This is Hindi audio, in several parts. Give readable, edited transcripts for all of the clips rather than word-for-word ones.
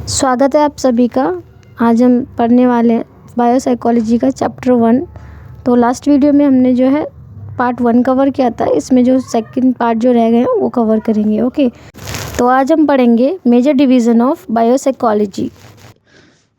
स्वागत है आप सभी का। आज हम पढ़ने वाले हैं बायोसाइकोलॉजी का चैप्टर 1। तो लास्ट वीडियो में हमने जो है पार्ट 1 कवर किया था। इसमें जो सेकंड पार्ट जो रह गए हैं वो कवर करेंगे। ओके, तो आज हम पढ़ेंगे major division of biopsychology.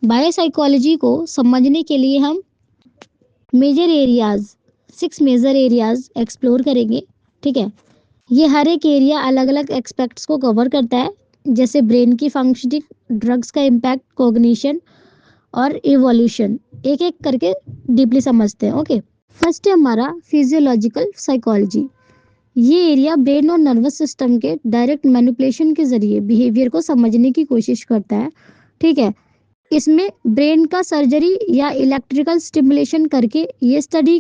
Biopsychology को समझने के लिए हम major areas 6 major areas explore करेंगे। ठीक है, ये हर एक एरिया अलग अलग एस्पेक्ट्स को कवर करता है, जैसे ब्रेन की फंक्शनिंग, ड्रग्स का इम्पैक्ट, कॉग्निशन और इवोल्यूशन। एक एक करके डीपली समझते हैं। ओके, फर्स्ट है हमारा फिजियोलॉजिकल साइकोलॉजी। ये एरिया ब्रेन और नर्वस सिस्टम के डायरेक्ट मैनिपुलेशन के जरिए बिहेवियर को समझने की कोशिश करता है। ठीक है, इसमें ब्रेन का सर्जरी या इलेक्ट्रिकल स्टिमुलेशन करके ये स्टडी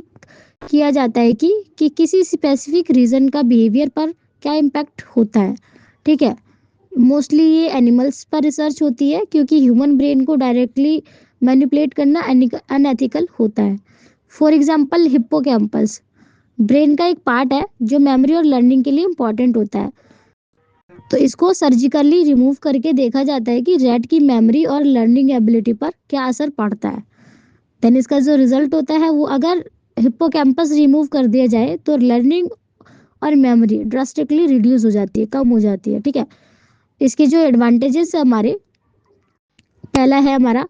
किया जाता है कि किसी स्पेसिफिक रीजन का बिहेवियर पर क्या इम्पैक्ट होता है। ठीक है, मोस्टली ये एनिमल्स पर रिसर्च होती है क्योंकि ह्यूमन ब्रेन को डायरेक्टली मैनिपुलेट करना अनएथिकल होता है। फॉर एग्जांपल, हिप्पोकैम्पस ब्रेन का एक पार्ट है जो मेमोरी और लर्निंग के लिए इम्पॉर्टेंट होता है। तो इसको सर्जिकली रिमूव करके देखा जाता है कि रैट की मेमोरी और लर्निंग एबिलिटी पर क्या असर पड़ता है। देन इसका जो रिजल्ट होता है वो, अगर हिप्पोकैम्पस रिमूव कर दिया जाए तो लर्निंग और मेमोरी ड्रास्टिकली रिड्यूस हो जाती है, कम हो जाती है। ठीक है, इसके जो एडवांटेजेस है हमारे, पहला है हमारा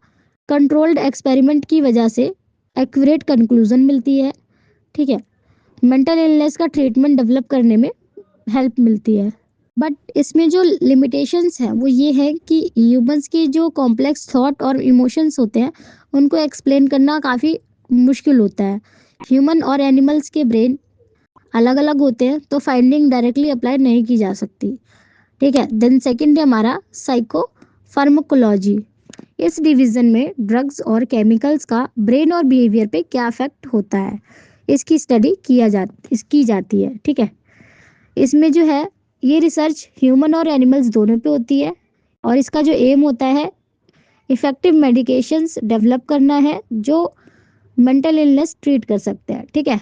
कंट्रोल्ड एक्सपेरिमेंट की वजह से एक्यूरेट कंक्लूजन मिलती है। ठीक है, मेंटल इलनेस का ट्रीटमेंट डेवलप करने में हेल्प मिलती है। बट इसमें जो लिमिटेशंस हैं वो ये है कि ह्यूमंस की जो कॉम्प्लेक्स थॉट और इमोशंस होते हैं उनको एक्सप्लेन करना काफ़ी मुश्किल होता है। ह्यूमन और एनिमल्स के ब्रेन अलग अलग होते हैं, तो फाइंडिंग डायरेक्टली अप्लाई नहीं की जा सकती। ठीक है, देन सेकंड है हमारा साइको फार्माकोलॉजी। इस डिवीजन में ड्रग्स और केमिकल्स का ब्रेन और बिहेवियर पे क्या इफेक्ट होता है, इसकी स्टडी की जाती है। ठीक है, इसमें जो है ये रिसर्च ह्यूमन और एनिमल्स दोनों पे होती है और इसका जो एम होता है इफेक्टिव मेडिकेशंस डेवलप करना है जो मेंटल इलनेस ट्रीट कर सकते हैं। ठीक है,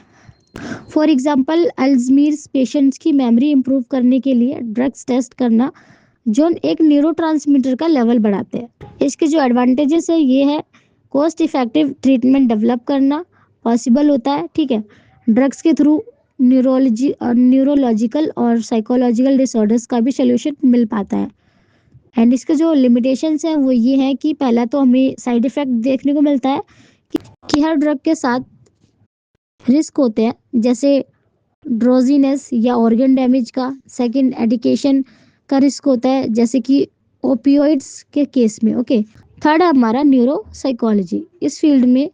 फॉर एग्जांपल अल्जाइमर्स पेशेंट्स की मेमोरी इंप्रूव करने के लिए ड्रग्स टेस्ट करना जो एक न्यूरोट्रांसमीटर का लेवल बढ़ाते हैं। इसके जो एडवांटेजेस है ये है कॉस्ट इफेक्टिव ट्रीटमेंट डेवलप करना पॉसिबल होता है। ठीक है, ड्रग्स के थ्रू न्यूरोलॉजिकल और साइकोलॉजिकल डिसऑर्डर्स का भी सोल्यूशन मिल पाता है। एंड इसके जो लिमिटेशंस हैं वो ये है कि पहला तो हमें साइड इफेक्ट देखने को मिलता है कि हर ड्रग के साथ रिस्क होते हैं, जैसे ड्रोजीनेस या ऑर्गन डैमेज का। सेकंड, एडिक्शन का रिस्क होता है, जैसे कि ओपियोइड्स के केस में। ओके, थर्ड है हमारा न्यूरो साइकोलॉजी। इस फील्ड में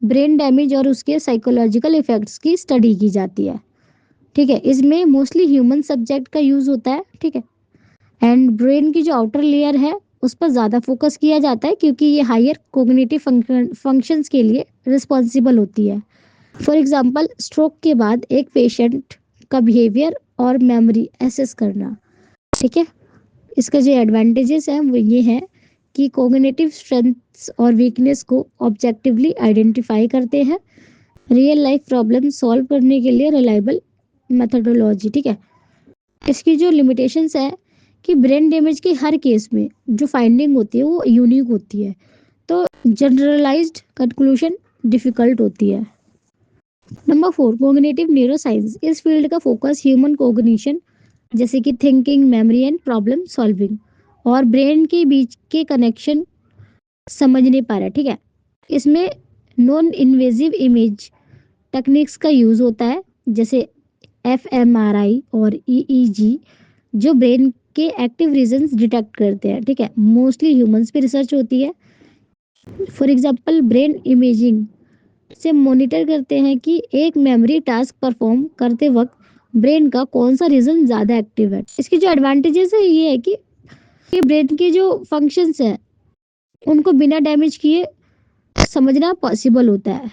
ब्रेन डैमेज और उसके साइकोलॉजिकल इफेक्ट्स की स्टडी की जाती है। ठीक है, इसमें मोस्टली ह्यूमन सब्जेक्ट का यूज होता है। ठीक है, एंड ब्रेन की जो आउटर लेयर है उस पर ज़्यादा फोकस किया जाता है क्योंकि ये हायर कोग्निटिव फंक्शंस के लिए रिस्पॉन्सिबल होती है। फॉर एग्जाम्पल, स्ट्रोक के बाद एक पेशेंट का बिहेवियर और मेमोरी एसेस करना। ठीक है, इसका जो एडवांटेजेस हैं वो ये है कि कोग्निटिव स्ट्रेंथ्स और वीकनेस को ऑब्जेक्टिवली आइडेंटिफाई करते हैं, रियल लाइफ प्रॉब्लम सॉल्व करने के लिए रिलायबल मेथडोलॉजी। ठीक है, इसकी जो लिमिटेशंस है कि ब्रेन डैमेज के हर केस में जो फाइंडिंग होती है वो यूनिक होती है, तो जनरलाइज्ड कंक्लूजन डिफिकल्ट होती है। Number 4, cognitive neuroscience. इस फील्ड का फोकस ह्यूमन कोग्निशन, जैसे कि thinking, memory and problem solving और ब्रेन के बीच के कनेक्शन समझने पर है। ठीक है, इसमें नॉन इन्वेजिव इमेज टेक्निक्स का यूज होता है, जैसे एफएमआरआई और ईईजी, जो ब्रेन के एक्टिव रीजन्स डिटेक्ट करते हैं। ठीक है, मोस्टली ह्यूमंस पे रिसर्च होती है। फॉर एग्जांपल, ब्रेन इमेजिंग से मॉनिटर करते हैं कि एक मेमोरी टास्क परफॉर्म करते वक्त ब्रेन का कौन सा रीजन ज़्यादा एक्टिव है। इसके जो एडवांटेजेस है ये है कि ब्रेन के जो फंक्शंस हैं उनको बिना डैमेज किए समझना पॉसिबल होता है।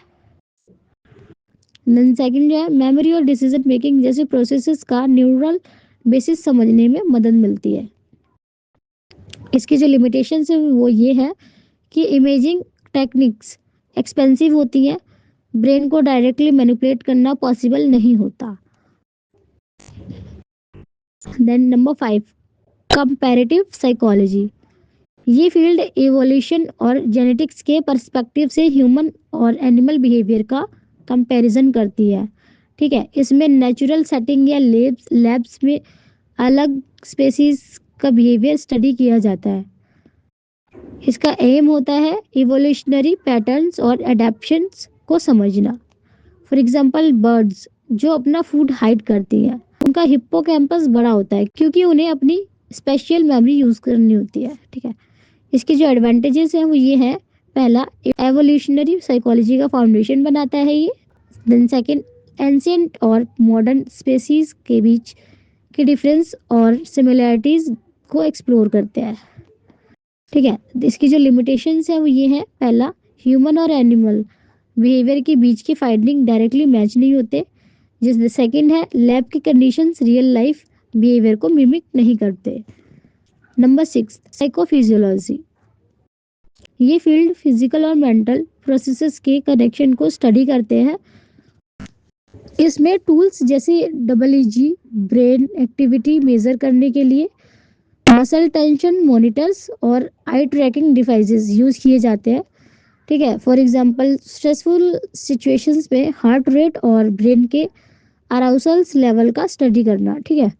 देन सेकंड जो है, मेमोरी और डिसीजन मेकिंग जैसे प्रोसेसेस का न्यूरल बेसिस समझने में मदद मिलती है। इसकी जो लिमिटेशंस है वो ये है कि इमेजिंग टेक्निक्स एक्सपेंसिव होती हैं, ब्रेन को डायरेक्टली मैनिपुलेट करना पॉसिबल नहीं होता। Then number 5, comparative psychology. ये फील्ड इवोल्यूशन और जेनेटिक्स के पर्सपेक्टिव से ह्यूमन और एनिमल बिहेवियर का कंपैरिजन करती है। ठीक है, इसमें नेचुरल सेटिंग या लैब्स में अलग स्पेसीज का बिहेवियर स्टडी किया जाता है। इसका एम होता है इवोल्यूशनरी पैटर्न्स और एडेप्शंस को समझना। फॉर एग्जांपल बर्ड्स जो अपना फूड हाइड करती हैं, उनका हिप्पोकैम्पस बड़ा होता है क्योंकि उन्हें अपनी स्पेशल मेमोरी यूज़ करनी होती है। ठीक है, इसके जो एडवांटेजेस हैं वो ये हैं, पहला एवोल्यूशनरी साइकोलॉजी का फाउंडेशन बनाता है ये। देन सेकंड, एंशिएंट और मॉडर्न स्पेसीज के बीच के डिफरेंस और सिमिलैरिटीज को एक्सप्लोर करते हैं। ठीक है, इसकी जो लिमिटेशंस है वो ये है, पहला ह्यूमन और एनिमल बिहेवियर के बीच की फाइंडिंग डायरेक्टली मैच नहीं होते। जिस सेकंड है, लैब की कंडीशंस रियल लाइफ बिहेवियर को मिमिक नहीं करते। Number 6, psychophysiology. ये फील्ड फिजिकल और मेंटल प्रोसेसेस के कनेक्शन को स्टडी करते हैं। इसमें टूल्स जैसे डब्ल्यूजी ब्रेन एक्टिविटी मेजर करने के लिए मसल टेंशन मॉनिटर्स और आई ट्रैकिंग डिवाइसेस यूज किए जाते हैं। ठीक है, फॉर एग्जांपल स्ट्रेसफुल सिचुएशंस में हार्ट रेट और ब्रेन के अराउसल्स लेवल का स्टडी करना। ठीक है,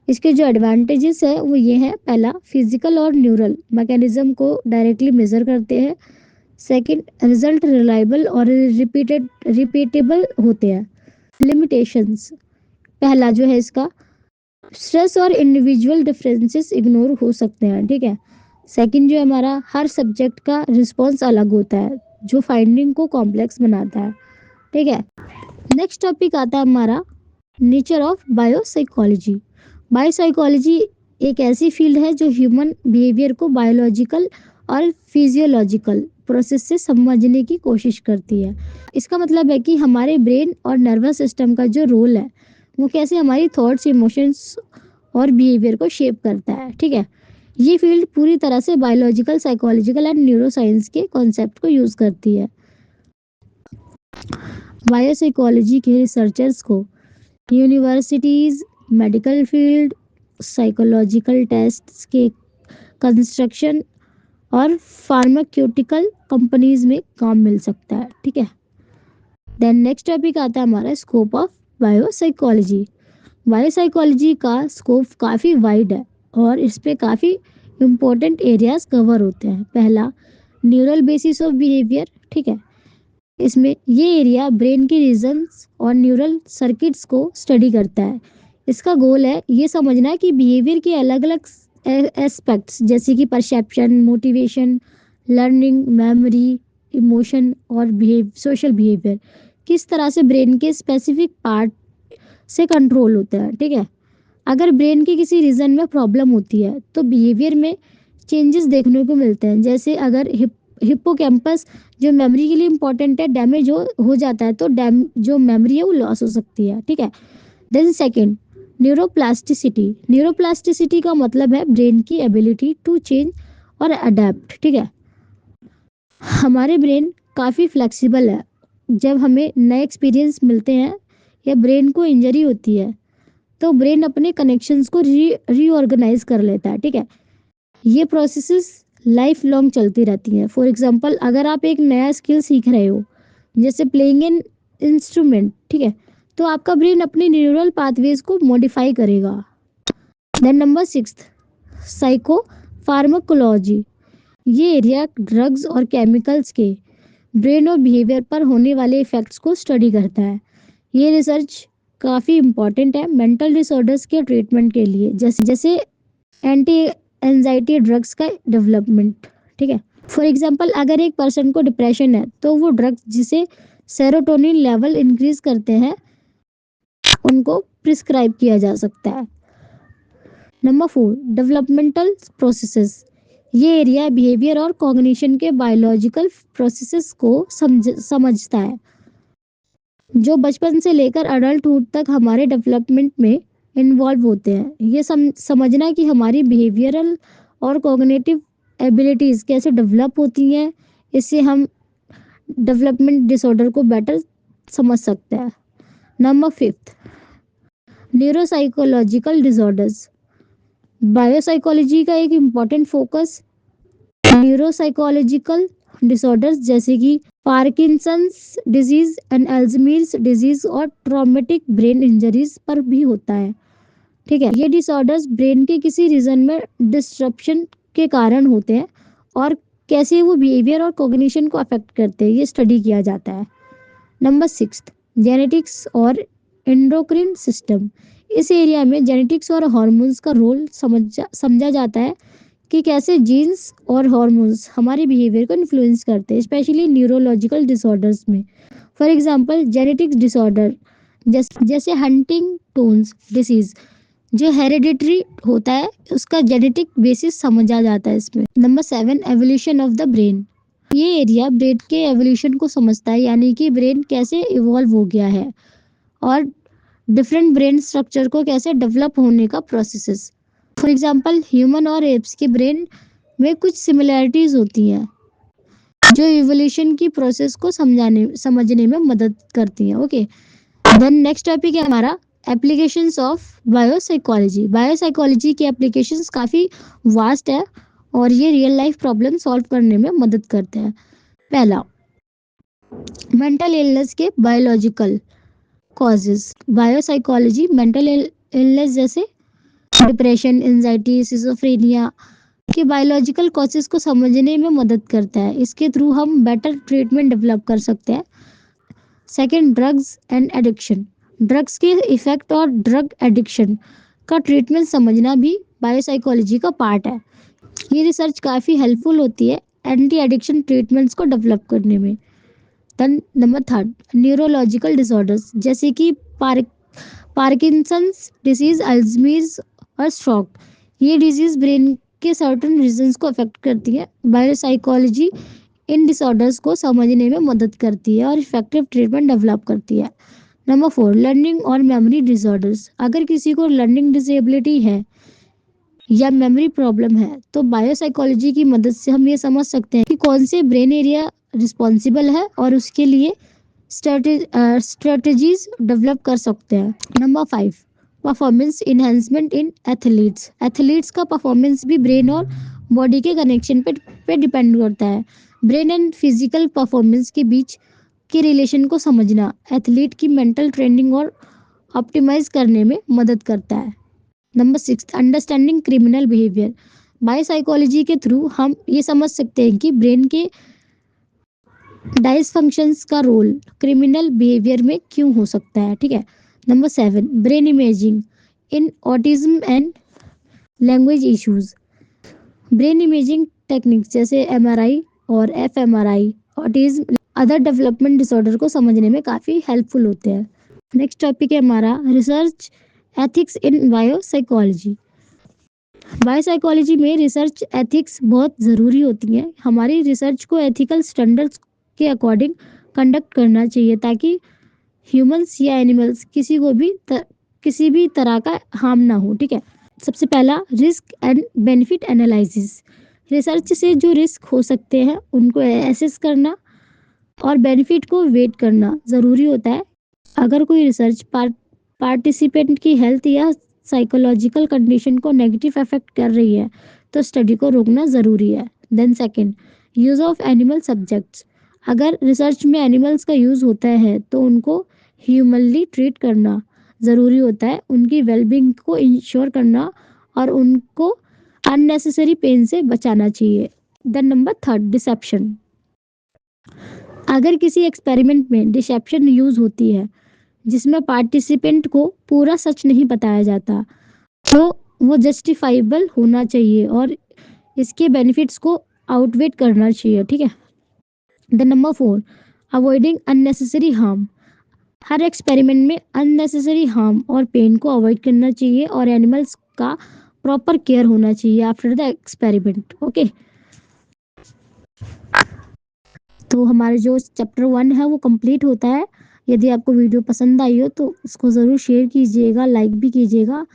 इसके जो एडवांटेजेस है वो ये है, पहला फिजिकल और न्यूरल मैकेनिज्म को डायरेक्टली मेजर करते हैं। सेकंड, रिजल्ट रिलायबल और रिपीटेबल होते हैं। लिमिटेशंस, पहला जो है इसका, स्ट्रेस और इंडिविजुअल डिफरेंसेस इग्नोर हो सकते हैं। ठीक है, सेकंड जो है हमारा, हर सब्जेक्ट का रिस्पॉन्स अलग होता है जो फाइंडिंग को कॉम्प्लेक्स बनाता है। ठीक है, नेक्स्ट टॉपिक आता है हमारा नेचर ऑफ बायोसाइकोलॉजी। बायोसाइकोलॉजी एक ऐसी फील्ड है जो ह्यूमन बिहेवियर को बायोलॉजिकल और फिजियोलॉजिकल प्रोसेस से समझने की कोशिश करती है। इसका मतलब है कि हमारे ब्रेन और नर्वस सिस्टम का जो रोल है वो कैसे हमारी थॉट्स, इमोशंस और बिहेवियर को शेप करता है। ठीक है, ये फील्ड पूरी तरह से बायोलॉजिकल, साइकोलॉजिकल एंड न्यूरोसाइंस के कॉन्सेप्ट को यूज करती है। बायोसाइकोलॉजी के रिसर्चर्स को universities, medical field, psychological tests के कंस्ट्रक्शन और फार्मास्यूटिकल कंपनीज में काम मिल सकता है। ठीक है, देन नेक्स्ट टॉपिक आता है हमारा स्कोप ऑफ बायोसाइकोलॉजी। बायोसाइकोलॉजी का स्कोप काफ़ी वाइड है और इस पे काफ़ी इम्पोर्टेंट एरियाज कवर होते हैं। पहला, न्यूरल बेसिस ऑफ बिहेवियर। ठीक है, इसमें ये एरिया ब्रेन के रीजन्स और न्यूरल सर्किट्स को स्टडी करता है। इसका गोल है ये समझना कि बिहेवियर के अलग अलग एस्पेक्ट्स जैसे कि perception, motivation, learning, memory, emotion और सोशल बिहेवियर किस तरह से ब्रेन के स्पेसिफिक पार्ट से कंट्रोल होता है। ठीक है, अगर ब्रेन के किसी रीजन में प्रॉब्लम होती है तो बिहेवियर में चेंजेस देखने को मिलते हैं। जैसे अगर हिप्पोकैम्पस जो मेमोरी के लिए इंपॉर्टेंट है डैमेज हो जाता है तो जो मेमोरी है वो लॉस हो सकती है। ठीक है, देन सेकंड, न्यूरोप्लास्टिसिटी। न्यूरोप्लास्टिसिटी का मतलब है ब्रेन की एबिलिटी टू चेंज और अडेप्ट। ठीक है, हमारे ब्रेन काफ़ी फ्लेक्सिबल है। जब हमें नए एक्सपीरियंस मिलते हैं या ब्रेन को इंजरी होती है तो ब्रेन अपने कनेक्शंस को रीऑर्गेनाइज कर लेता है। ठीक है, ये प्रोसेसेस लाइफ लॉन्ग चलती रहती हैं। फॉर एग्जांपल अगर आप एक नया स्किल सीख रहे हो जैसे प्लेइंग एन इंस्ट्रूमेंट, ठीक है, तो आपका ब्रेन अपने न्यूरल पाथवेज को मॉडिफाई करेगा। Then number 6, psychopharmacology. ये एरिया ड्रग्स और केमिकल्स के ब्रेन और बिहेवियर पर होने वाले इफेक्ट्स को स्टडी करता है। ये रिसर्च काफ़ी इम्पॉर्टेंट है मेंटल डिसऑर्डर्स के ट्रीटमेंट के लिए, जैसे एंटी एंजाइटी ड्रग्स का डेवलपमेंट। ठीक है, फॉर एग्जांपल अगर एक पर्सन को डिप्रेशन है तो वो ड्रग्स जिसे सेरोटोनिन लेवल इंक्रीज करते हैं उनको प्रिस्क्राइब किया जा सकता है। Number 4, developmental processes. ये एरिया बिहेवियर और कॉग्निशन के बायोलॉजिकल प्रोसेसेस को समझता है जो बचपन से लेकर अडल्टहुड तक हमारे डेवलपमेंट में इन्वॉल्व होते हैं। ये समझना कि हमारी बिहेवियरल और कॉग्निटिव एबिलिटीज़ कैसे डेवलप होती हैं, इससे हम डेवलपमेंट डिसऑर्डर को बेटर समझ सकते हैं। Number 5, neuropsychological disorders. बायोसाइकोलॉजी का एक इम्पॉर्टेंट फोकस न्यूरोसाइकोलॉजिकल डिसऑर्डर्स जैसे कि Parkinson's disease and Alzheimer's disease और ट्रॉमेटिक ब्रेन इंजरीज पर भी होता है। ठीक है, ये डिसऑर्डर्स ब्रेन के किसी रीजन में डिस्ट्रप्शन के कारण होते हैं और कैसे वो बिहेवियर और कॉग्निशन को अफेक्ट करते हैं, ये स्टडी किया जाता है। नंबर 6, जेनेटिक्स और एंडोक्रिन सिस्टम। इस एरिया में जेनेटिक्स और हार्मोन्स का रोल समझा जाता है कि कैसे जीन्स और हार्मोन्स हमारे बिहेवियर को इन्फ्लुएंस करते हैं, स्पेशली न्यूरोलॉजिकल डिसऑर्डर्स में। फॉर एग्जांपल जेनेटिक्स डिसऑर्डर जैसे हंटिंगटन्स डिसीज जो हेरिडिटरी होता है, उसका जेनेटिक बेसिस समझा जाता है इसमें। Number 7, evolution of the brain. ये एरिया ब्रेन के एवोल्यूशन को समझता है, यानी कि ब्रेन कैसे इवॉल्व हो गया है और डिफरेंट ब्रेन स्ट्रक्चर को कैसे डेवलप होने का प्रोसेसेस। फॉर एग्जांपल ह्यूमन और एप्स के ब्रेन में कुछ सिमिलैरिटीज होती हैं जो इवोल्यूशन की प्रोसेस को समझने में मदद करती हैं। ओके, देन नेक्स्ट टॉपिक है हमारा एप्लीकेशंस ऑफ बायोसाइकोलॉजी। बायोसाइकोलॉजी की एप्लीकेशंस काफ़ी वास्ट है और ये रियल लाइफ प्रॉब्लम सॉल्व करने में मदद करते हैं। पहला, मेंटल इलनेस के biological causes. Biopsychology mental illness जैसे डिप्रेशन, एंजाइटी, सिजोफ्रेनिया के बायोलॉजिकल कॉजेज को समझने में मदद करता है। इसके थ्रू हम बेटर ट्रीटमेंट डेवलप कर सकते हैं। Second, drugs and addiction. Drugs के इफेक्ट और ड्रग एडिक्शन का ट्रीटमेंट समझना भी बायोसाइकोलॉजी का पार्ट है। ये रिसर्च काफ़ी हेल्पफुल होती है एंटी एडिक्शन ट्रीटमेंट्स को डेवलप करने में। देन नंबर 3, न्यूरोलॉजिकल डिसऑर्डर्स जैसे कि पार्किंसंस डिसीज, अल्जाइमर्स और स्ट्रोक। ये डिजीज ब्रेन के सर्टेन रीजन्स को अफेक्ट करती है। बायोसाइकोलॉजी इन डिसऑर्डर्स को समझने में मदद करती है और इफेक्टिव ट्रीटमेंट डेवलप करती है। नंबर 4, लर्निंग और मेमोरी डिसऑर्डर्स। अगर किसी को लर्निंग डिसेबिलिटी है या मेमोरी प्रॉब्लम है तो बायोसाइकोलॉजी की मदद से हम ये समझ सकते हैं कि कौन से ब्रेन एरिया रिस्पॉन्सिबल है और उसके लिए स्ट्रेटजीज डेवलप कर सकते हैं। नंबर 5, परफॉर्मेंस इन्हेंसमेंट इन एथलीट्स। एथलीट्स का परफॉर्मेंस भी ब्रेन और बॉडी के कनेक्शन पे डिपेंड करता है। ब्रेन एंड फिजिकल परफॉर्मेंस के बीच के रिलेशन को समझना एथलीट की मेंटल ट्रेनिंग और ऑप्टिमाइज करने में मदद करता है। Number 6, understanding criminal behaviour. Biopsychology के थ्रू हम ये समझ सकते हैं कि ब्रेन के डायसफंक्शंस का रोल क्रिमिनल बिहेवियर में क्यों हो सकता है। ठीक है। Number 7, brain imaging in autism and language issues. Brain imaging techniques जैसे एमआरआई और fMRI autism other development disorder को समझने में काफ़ी हेल्पफुल होते हैं। नेक्स्ट टॉपिक है हमारा research ethics in biopsychology. Biopsychology में रिसर्च एथिक्स बहुत ज़रूरी होती हैं। हमारी रिसर्च को एथिकल स्टैंडर्ड्स के अकॉर्डिंग कंडक्ट करना चाहिए ताकि ह्यूमंस या एनिमल्स किसी भी तरह का हार्म ना हो। ठीक है। सबसे पहला, risk and benefit analysis. Research से जो रिस्क हो सकते हैं उनको एसेस करना और बेनिफिट को वेट करना ज़रूरी होता है। अगर कोई रिसर्च पार्टिसिपेंट की हेल्थ या साइकोलॉजिकल कंडीशन को नेगेटिव अफेक्ट कर रही है तो स्टडी को रोकना ज़रूरी है। Then second, use of animal subjects. अगर रिसर्च में एनिमल्स का यूज़ होता है तो उनको ह्यूमनली ट्रीट करना ज़रूरी होता है। उनकी वेलबींग को इंश्योर करना और उनको अननेसेसरी पेन से बचाना चाहिए। Then number 3, deception. अगर किसी एक्सपेरिमेंट में डिसेप्शन यूज़ होती है जिसमें पार्टिसिपेंट को पूरा सच नहीं बताया जाता तो वो जस्टिफाइबल होना चाहिए और इसके बेनिफिट्स को आउटवेट करना चाहिए। ठीक है। The number 4, avoiding unnecessary harm. Her experiment में अननेसेसरी हार्म और पेन को अवॉइड करना चाहिए और एनिमल्स का प्रॉपर केयर होना चाहिए आफ्टर द एक्सपेरिमेंट। ओके, तो हमारे जो चैप्टर 1 है वो कंप्लीट होता है। यदि आपको वीडियो पसंद आई हो तो इसको ज़रूर शेयर कीजिएगा, लाइक भी कीजिएगा।